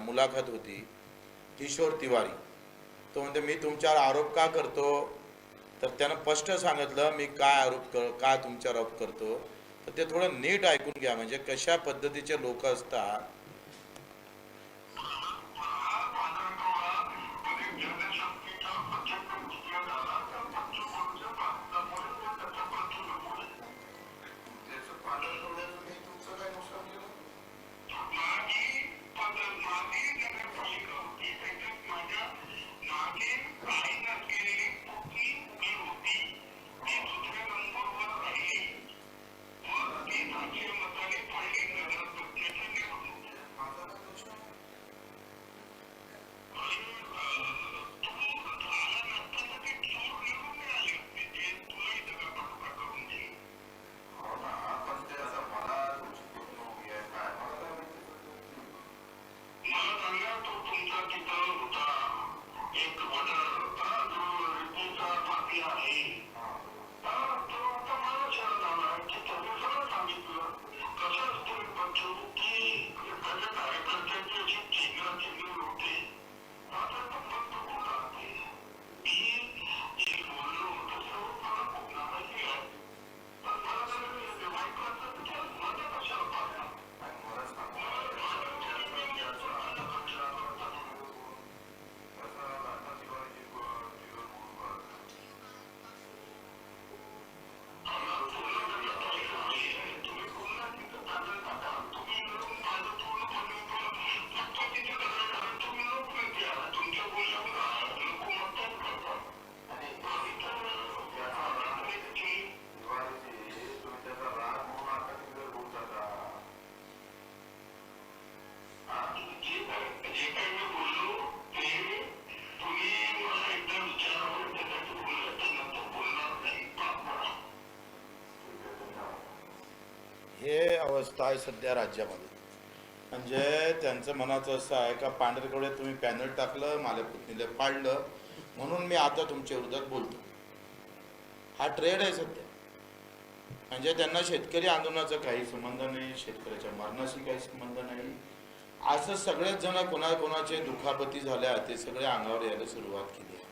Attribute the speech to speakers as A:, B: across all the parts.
A: मुलाखत होती, किशोर तिवारी. तो म्हणते मी तुमच्यावर आरोप का करतो, तर त्यानं स्पष्ट सांगितलं मी काय तुमच्यावर आरोप करतो. तर ते थोडं नीट ऐकून घ्या, म्हणजे कशा पद्धतीचे लोक असतात. हे अवस्था आहे सध्या राज्यामध्ये. म्हणजे त्यांचं मनाचं असं आहे का पांढरकडे तुम्ही पॅनल टाकलं, माझ्या पुतणीला पाडलं, म्हणून मी आता तुमच्या विरोधात बोलतो. हा ट्रेड आहे सध्या. म्हणजे त्यांना शेतकरी आंदोलनाचा काही संबंध नाही, शेतकऱ्याच्या मरणाशी काही संबंध नाही. असं सगळेच जण कोणाकोणाचे दुखापती झाल्या ते सगळे अंगावर यायला सुरुवात केली आहे.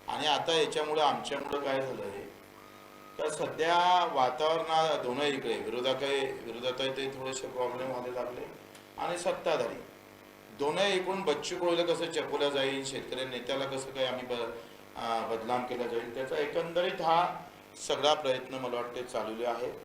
A: आणि आता याच्यामुळं आमच्यामुळं काय झालं आहे तर सध्या वातावरण दोन्ही इकडे विरोधातही ते थोडेसे प्रॉब्लेम व्हायला लागले आणि सत्ताधारी दोन्ही इकडून बच्चू कडूला कसं चपवलं जाईल, शेतकरी नेत्याला कसं काही आम्ही बदनाम केला जाईल, त्याचा एकंदरीत हा सगळा प्रयत्न मला वाटते चालवले आहे.